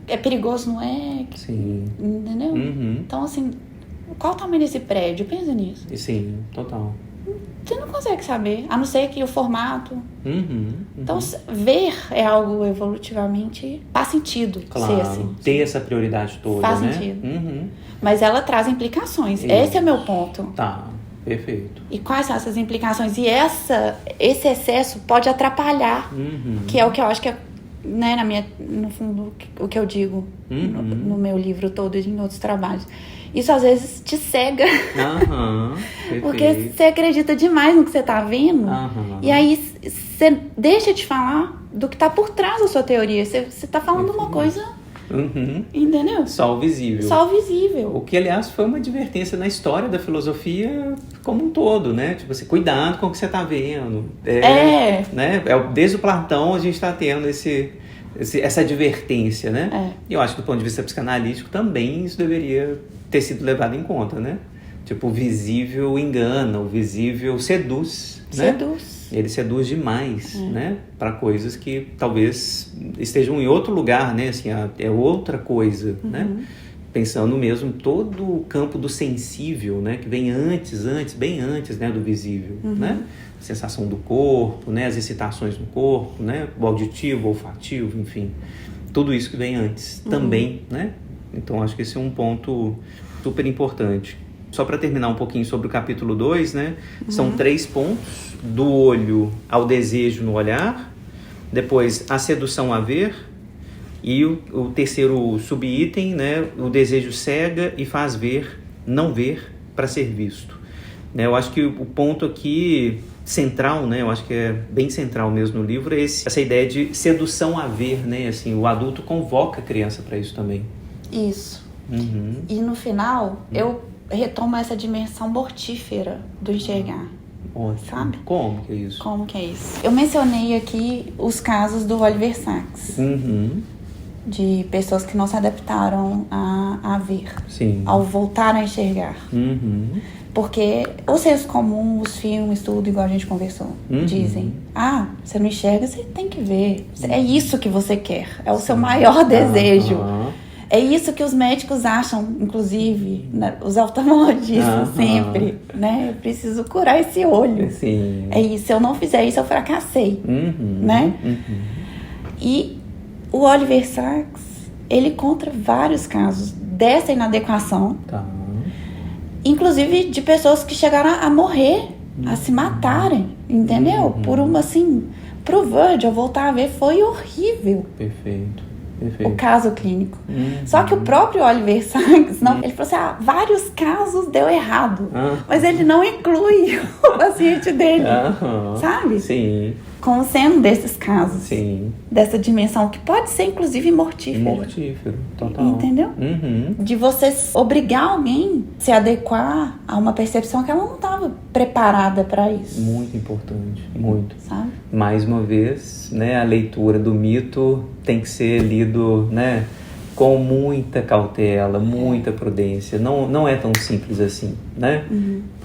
É perigoso, não é? Sim. Entendeu? Então, assim, qual o tamanho desse prédio? Pensa nisso. Sim, total. Você não consegue saber, a não ser que o formato. Então, ver é algo evolutivamente faz sentido Claro, ser assim. ter essa prioridade toda, Faz né? sentido. Mas ela traz implicações. Isso. Esse é o meu ponto. Tá, perfeito. E quais são essas implicações? E esse excesso pode atrapalhar, que é o que eu acho que é, né, no fundo, o que eu digo no meu livro todo e em outros trabalhos. Isso às vezes te cega. Porque você acredita demais no que você tá vendo. E aí você deixa de falar do que tá por trás da sua teoria. Você tá falando uma coisa, entendeu? Só o visível. Só o visível. O que, aliás, foi uma advertência na história da filosofia como um todo, né? Tipo assim, cuidado com o que você tá vendo. Né? Desde o Platão a gente tá tendo essa advertência, né? E eu acho que do ponto de vista psicanalítico também isso deveria ter sido levado em conta, né? Tipo, o visível engana, o visível seduz, né? Ele seduz demais, né? Para coisas que talvez estejam em outro lugar, né? Assim, é outra coisa, né? Pensando mesmo todo o campo do sensível, né? Que vem bem antes, né? Do visível, né? A sensação do corpo, né? As excitações no corpo, né? O auditivo, o olfativo, enfim. Tudo isso que vem antes também, né? Então, acho que esse é um ponto super importante. Só para terminar um pouquinho sobre o capítulo 2, né? São 3 pontos. Do olho ao desejo no olhar. Depois, a sedução a ver. E o terceiro subitem, né? O desejo cega e faz ver, não ver, para ser visto. Né? Eu acho que o ponto aqui central, né? Eu acho que é bem central mesmo no livro, é essa ideia de sedução a ver, né? Assim, o adulto convoca a criança para isso também. Isso. E no final, eu retomo essa dimensão mortífera do enxergar. Ótimo. Sabe? Como que é isso? Como que é isso? Eu mencionei aqui os casos do Oliver Sacks. De pessoas que não se adaptaram a ver. Sim. Ao voltar a enxergar. Porque o senso comum, os filmes, tudo, igual a gente conversou, dizem: você não enxerga, você tem que ver. É isso que você quer. É o seu maior desejo. É isso que os médicos acham, inclusive, né? Os oftalmologistas sempre, né? Eu preciso curar esse olho. Sim. É isso, se eu não fizer isso, eu fracassei, né? E o Oliver Sacks, ele conta vários casos dessa inadequação, inclusive de pessoas que chegaram a morrer, a se matarem, entendeu? Por uma, assim, pro Virgil voltar a ver foi horrível. Perfeito. O caso clínico. Só que o próprio Oliver Sacks, ele falou assim, vários casos deu errado, mas ele não inclui o paciente dele, sabe? Sim. Como sendo desses casos. Sim. Dessa dimensão, que pode ser inclusive mortífero. Mortífero, total. Entendeu? De você obrigar alguém a se adequar a uma percepção que ela não estava preparada para isso. Muito importante, muito. Sabe? Mais uma vez, né, a leitura do mito tem que ser lido, né, com muita cautela, muita prudência. Não é tão simples assim, né?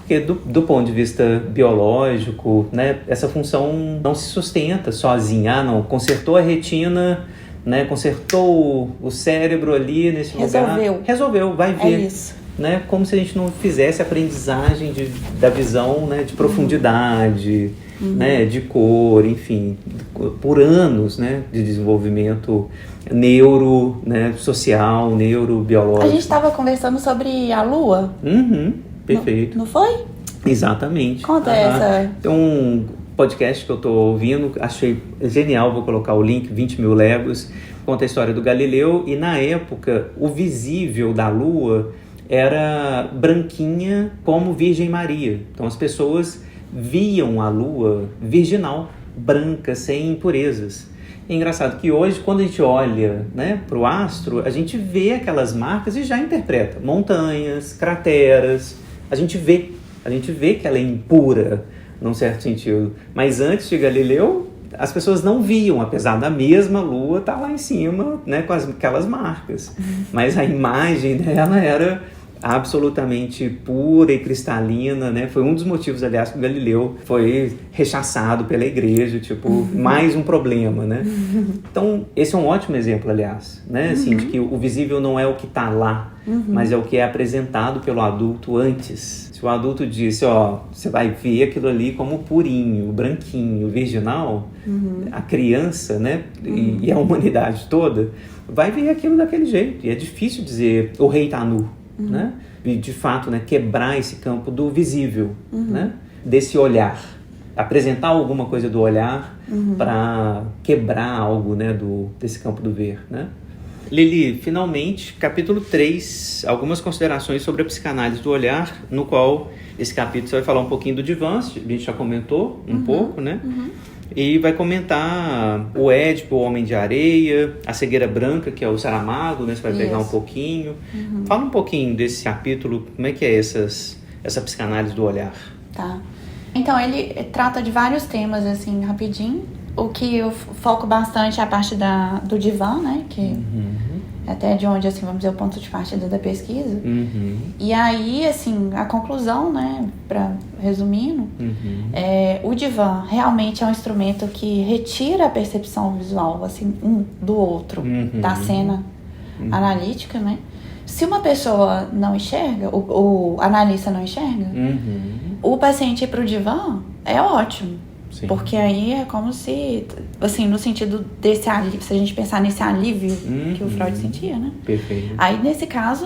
Porque do ponto de vista biológico, né, essa função não se sustenta sozinha. Ah, não, consertou a retina, né, consertou o cérebro ali nesse lugar. Resolveu, vai ver. É isso. Né, como se a gente não fizesse aprendizagem da visão, né, de profundidade, né, de cor, enfim, por anos, né, de desenvolvimento social, neurobiológico. A gente estava conversando sobre a Lua. Perfeito. Não foi? Exatamente. Conta essa. Tem um podcast que eu estou ouvindo, achei genial, vou colocar o link, 20 mil léguas, conta a história do Galileu, e na época o visível da Lua era branquinha como Virgem Maria. Então as pessoas viam a Lua virginal, branca, sem impurezas. É engraçado que hoje, quando a gente olha, né, para o astro, a gente vê aquelas marcas e já interpreta. Montanhas, crateras, a gente vê que ela é impura, num certo sentido. Mas antes de Galileu, as pessoas não viam, apesar da mesma Lua estar lá em cima, né, com aquelas marcas. Mas a imagem dela era absolutamente pura e cristalina, né? Foi um dos motivos, aliás, que o Galileu foi rechaçado pela igreja, mais um problema, né? Então, esse é um ótimo exemplo, aliás, né? Assim, de que o visível não é o que está lá, mas é o que é apresentado pelo adulto antes. Se o adulto disse, você vai ver aquilo ali como purinho, branquinho, virginal, a criança, né? E a humanidade toda vai ver aquilo daquele jeito. E é difícil dizer, o rei está nu. Né? E de fato, né, quebrar esse campo do visível, né? Desse olhar, apresentar alguma coisa do olhar para quebrar algo, né, desse campo do ver, né? Lili, finalmente, capítulo 3, algumas considerações sobre a psicanálise do olhar, no qual esse capítulo você vai falar um pouquinho do divã, a gente já comentou um pouco, né? E vai comentar o Édipo, o Homem de Areia, a Cegueira Branca, que é o Saramago, né? Você vai pegar um pouquinho. Fala um pouquinho desse capítulo, como é que é essa psicanálise do olhar. Tá. Então, ele trata de vários temas, assim, rapidinho. O que eu foco bastante é a parte do divã, né? Que até de onde, assim, vamos dizer, o ponto de partida da pesquisa. E aí, assim, a conclusão, né, resumindo, o divã realmente é um instrumento que retira a percepção visual, assim, do outro, da cena analítica, né? Se uma pessoa não enxerga, o analista não enxerga, o paciente ir pro divã é ótimo. Sim. Porque aí é como se, assim, no sentido desse alívio, se a gente pensar nesse alívio que o Freud sentia, né? Perfeito. Aí, nesse caso,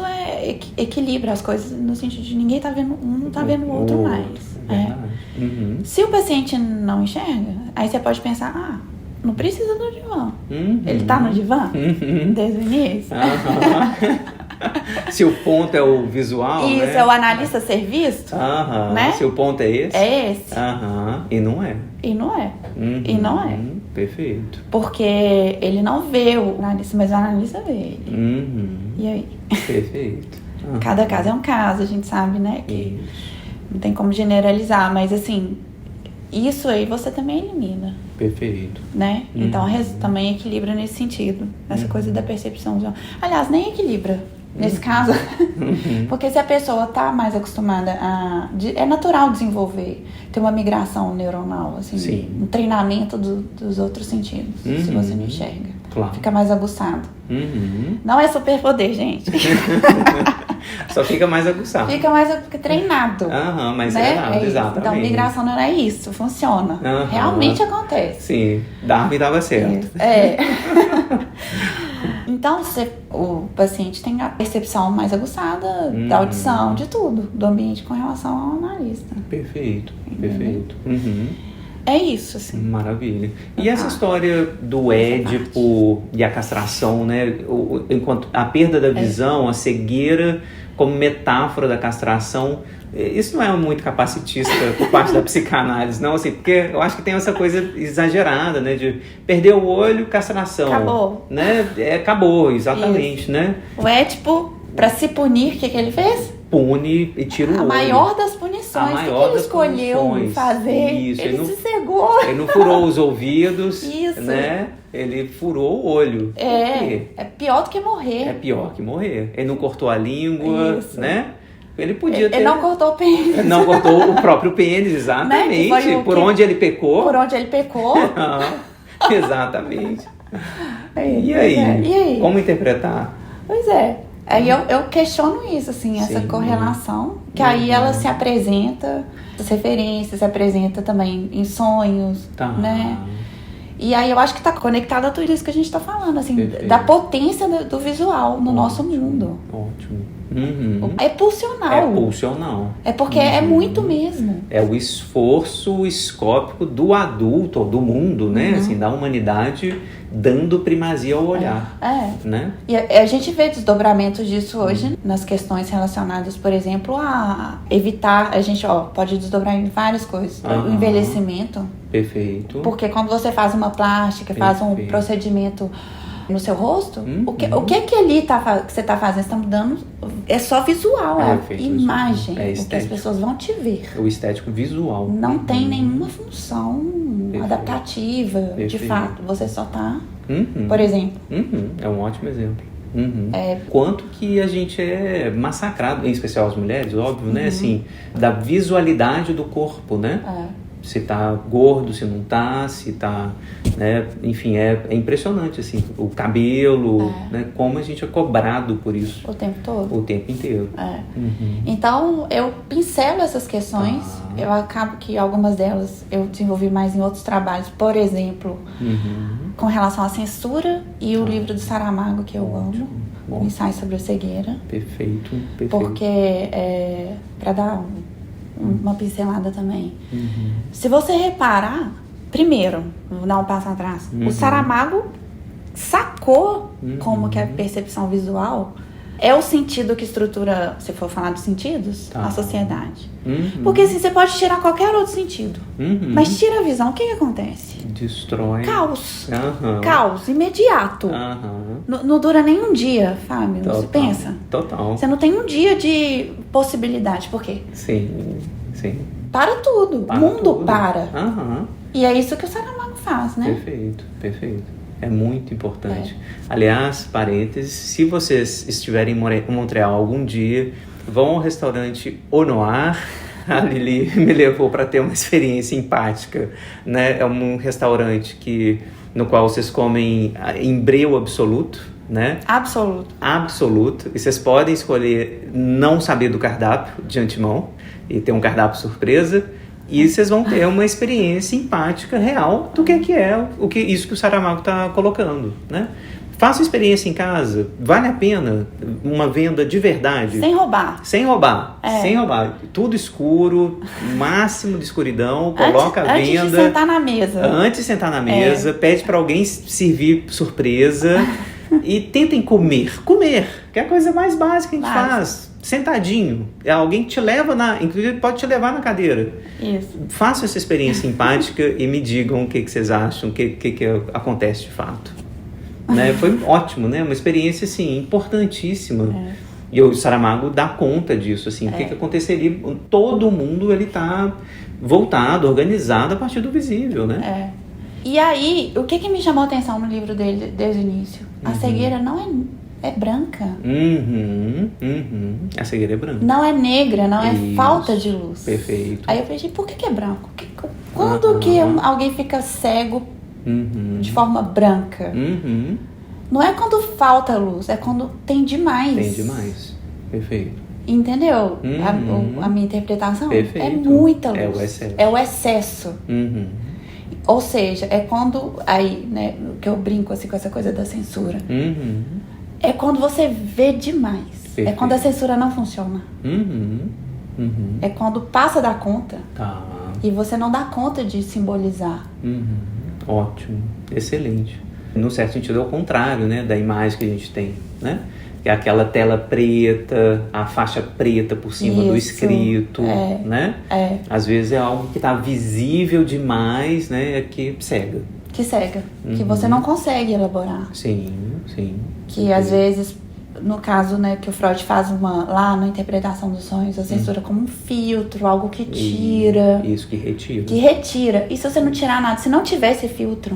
equilibra as coisas no sentido de ninguém tá vendo, um não tá vendo o outro mais. Se o paciente não enxerga, aí você pode pensar, não precisa do divã. Ele tá no divã desde o início. Se o ponto é o visual, isso, né? é o analista ser visto, né? Se o ponto é esse. É esse. E não é. E não é. E não é. Perfeito. Porque ele não vê o analista, mas o analista vê ele. E aí? Perfeito. Cada caso é um caso, a gente sabe, né? Que não tem como generalizar, mas assim, isso aí você também elimina. Perfeito. Né? Então também equilibra nesse sentido. Essa coisa da percepção visual. Aliás, nem equilibra. Nesse caso, porque se a pessoa tá mais acostumada é natural desenvolver, ter uma migração neuronal, assim, um treinamento dos outros sentidos, se você não enxerga. Claro. Fica mais aguçado. Não é superpoder, gente. Só fica mais aguçado. Fica mais treinado. Mas né? é exatamente. Então, migração não é isso, funciona. Realmente acontece. Sim, Darwin dava certo. Então, o paciente tem a percepção mais aguçada da audição, de tudo, do ambiente com relação ao analista. Perfeito, perfeito. É isso, assim. Maravilha. E essa história do Édipo e a castração, né? Enquanto a perda da visão, a cegueira como metáfora da castração, isso não é muito capacitista por parte da psicanálise, não, assim, porque eu acho que tem essa coisa exagerada, né, de perder o olho, castração. Acabou. Né? Acabou, exatamente, isso. Né? O Édipo, pra se punir, o que ele fez? Pune e tira o olho. A maior das punições. O que ele escolheu fazer? Isso, ele se cegou. Ele não furou os ouvidos, isso. Né? Ele furou o olho. É pior do que morrer. É pior que morrer. Ele não cortou a língua, isso. né? Ele podia ter... Ele não cortou o pênis. Não cortou o próprio pênis, exatamente. Né? Por onde ele pecou. Por onde ele pecou. Exatamente. E E aí? Como interpretar? Pois é. Aí eu questiono isso, assim, essa correlação. Que aí ela se apresenta, as referências, se apresenta também em sonhos, né? E aí eu acho que tá conectado a tudo isso que a gente tá falando, assim, da potência do visual no nosso mundo. Ótimo. É pulsional. É pulsional. É porque é muito mesmo. É o esforço escópico do adulto, ou do mundo, né? Assim, da humanidade, dando primazia ao olhar. Né? E a gente vê desdobramentos disso hoje nas questões relacionadas, por exemplo, a evitar. A gente pode desdobrar em várias coisas. O envelhecimento. Perfeito. Porque quando você faz uma plástica, faz um procedimento no seu rosto, o que ali que você tá fazendo? Você tá mudando, é só visual, é imagem, o que as pessoas vão te ver. O estético visual. Não tem nenhuma função adaptativa, de fato. Você só tá, por exemplo. É um ótimo exemplo. Quanto que a gente é massacrado, em especial as mulheres, óbvio, né? Assim, da visualidade do corpo, né? Se tá gordo, se não tá, se tá, né? Enfim, é impressionante, assim, o cabelo, né? Como a gente é cobrado por isso. O tempo todo. O tempo inteiro. Então, eu pincelo essas questões, eu acabo que algumas delas eu desenvolvi mais em outros trabalhos, por exemplo, com relação à censura e o livro do Saramago, que eu amo, o Ensaio sobre a Cegueira. Perfeito. Porque, para dar uma pincelada também. Se você reparar, primeiro, vou dar um passo atrás, o Saramago sacou como que a percepção visual é o sentido que estrutura, se for falar dos sentidos, a sociedade. Porque assim, você pode tirar qualquer outro sentido, mas tira a visão, o que acontece? Destrói. Caos. Caos imediato. Não dura nem um dia, Fábio. Você pensa? Total. Você não tem um dia de possibilidade. Por quê? Sim. Para tudo. O mundo para. E é isso que o Saramago faz, né? Perfeito. É muito importante. Aliás, parênteses, se vocês estiverem em Montreal algum dia, vão ao restaurante Au Noir. A Lili me levou para ter uma experiência empática, né? É um restaurante no qual vocês comem em breu absoluto, né? Absoluto. E vocês podem escolher não saber do cardápio de antemão e ter um cardápio surpresa. E vocês vão ter uma experiência empática real do que é isso que o Saramago está colocando, né? Faça experiência em casa, vale a pena uma venda de verdade. Sem roubar. Sem roubar. Tudo escuro, máximo de escuridão, coloca a venda. Antes de sentar na mesa. Pede para alguém servir surpresa e tentem comer, que é a coisa mais básica que a gente faz. Sentadinho. Alguém te leva inclusive pode te levar na cadeira. Isso. Façam essa experiência empática e me digam o que vocês acham, o que acontece de fato. Né? Foi ótimo, né? Uma experiência, assim, importantíssima. E o Saramago dá conta disso, assim. O que aconteceria? Todo mundo, ele tá voltado, organizado a partir do visível, né? E aí, o que me chamou a atenção no livro dele desde o início? A cegueira não é branca. A cegueira é branca. Não é negra, não é falta de luz. Perfeito. Aí eu pensei, por que é branco? Quando que alguém fica cego de forma branca? Não é quando falta luz, é quando tem demais. Perfeito. Entendeu? A minha interpretação? Perfeito. É muita luz. É o excesso. É o excesso. Ou seja, é quando... Aí, né, que eu brinco assim com essa coisa da censura. É quando você vê demais. Perfeito. É quando a censura não funciona. É quando passa da conta. E você não dá conta de simbolizar. Ótimo. Excelente. No certo sentido, é o contrário, né, da imagem que a gente tem, né? Que é aquela tela preta, a faixa preta por cima do escrito, né? Às vezes é algo que está visível demais, né? Que cega. Que você não consegue elaborar. Sim. Que às vezes, no caso, né, que o Freud faz lá na interpretação dos sonhos, a censura como um filtro, algo que tira. Isso, que retira. E se você não tirar nada, se não tiver esse filtro...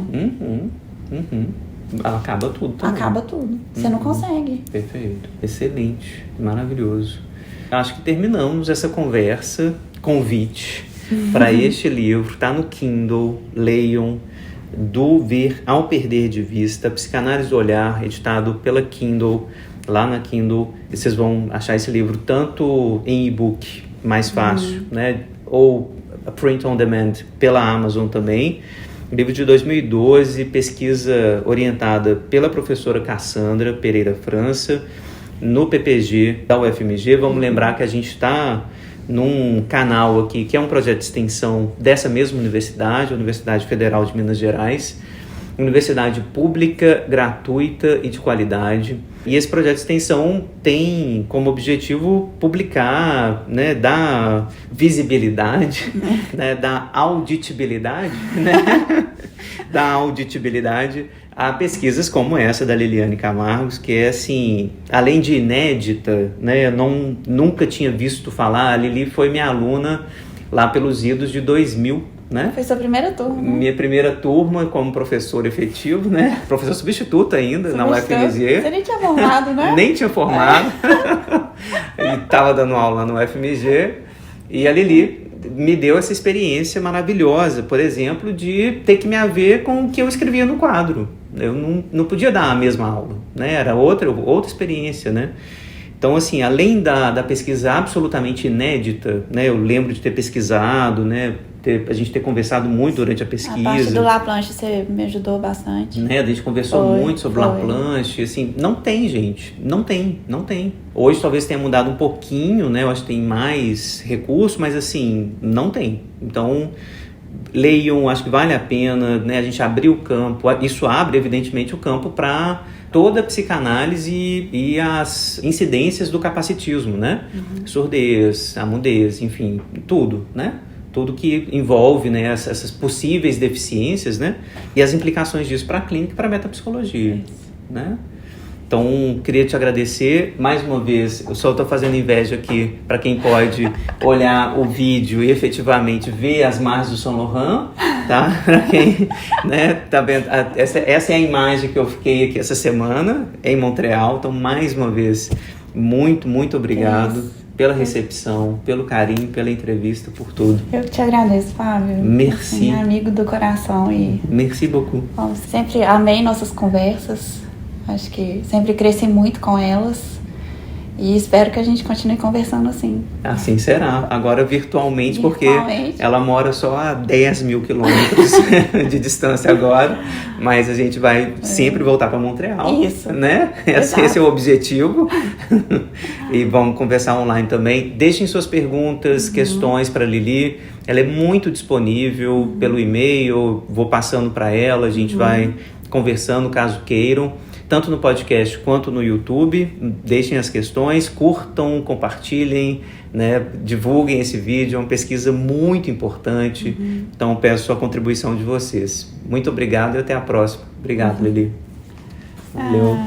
Acaba tudo também. Você não consegue. Perfeito. Excelente. Maravilhoso. acho que terminamos essa conversa, convite para este livro, tá no Kindle, leiam, Do Ver ao Perder de Vista, Psicanálise do Olhar, editado pela Kindle, lá na Kindle. E vocês vão achar esse livro tanto em e-book, mais fácil, né? Ou print on demand pela Amazon também. Livro de 2012, pesquisa orientada pela professora Cassandra Pereira França, no PPG da UFMG. Vamos lembrar que a gente está num canal aqui, que é um projeto de extensão dessa mesma universidade, Universidade Federal de Minas Gerais, universidade pública, gratuita e de qualidade. E esse projeto de extensão tem como objetivo publicar, né, dar visibilidade, né, dar auditibilidade, né, dar auditibilidade a pesquisas como essa da Liliane Camargos, que é assim, além de inédita, né, eu nunca tinha visto falar. A Lili foi minha aluna lá pelos idos de 2000, né? Foi sua primeira turma, né? Minha primeira turma como professor efetivo, né? Professor substituto ainda na UFMG. Você nem tinha formado, né? Nem tinha formado. Ele estava dando aula no UFMG. E a Lili me deu essa experiência maravilhosa, por exemplo, de ter que me haver com o que eu escrevia no quadro. Eu não podia dar a mesma aula, né? Era outra experiência, né? Então, assim, além da pesquisa absolutamente inédita, né? Eu lembro de ter pesquisado, né? A gente ter conversado muito durante a pesquisa. A parte do Laplanche você me ajudou bastante. Né? A gente conversou muito sobre Laplanche. Assim, não tem, gente. Não tem. Hoje talvez tenha mudado um pouquinho, né? Eu acho que tem mais recurso, mas assim, não tem. Então, leiam, acho que vale a pena, né? A gente abrir o campo. Isso abre, evidentemente, o campo para toda a psicanálise e as incidências do capacitismo, né? Surdez, amudez, enfim, tudo, né? Tudo que envolve, né, essas possíveis deficiências, né, e as implicações disso para a clínica e para a metapsicologia, né? Então, queria te agradecer mais uma vez. Eu só estou fazendo inveja aqui para quem pode olhar o vídeo e efetivamente ver as margens do Saint Laurent, tá? Para quem, né, tá vendo, essa é a imagem que eu fiquei aqui essa semana em Montreal. Então, mais uma vez, muito obrigado pela recepção, pelo carinho, pela entrevista, por tudo. Eu te agradeço, Fábio. Merci. Assim, amigo do coração e... Merci beaucoup. Bom, sempre amei nossas conversas. Acho que sempre cresci muito com elas. E espero que a gente continue conversando assim. Assim será. Agora virtualmente, porque ela mora só a 10 mil quilômetros de distância agora. Mas a gente vai sempre voltar para Montreal. Isso. Né? Esse é o objetivo. E vamos conversar online também. Deixem suas perguntas, questões para a Lili. Ela é muito disponível pelo e-mail. Vou passando para ela. A gente vai conversando caso queiram. Tanto no podcast quanto no YouTube. Deixem as questões, curtam, compartilhem, né? Divulguem esse vídeo. É uma pesquisa muito importante. Então, peço a contribuição de vocês. Muito obrigado e até a próxima. Obrigado, Lili. Valeu.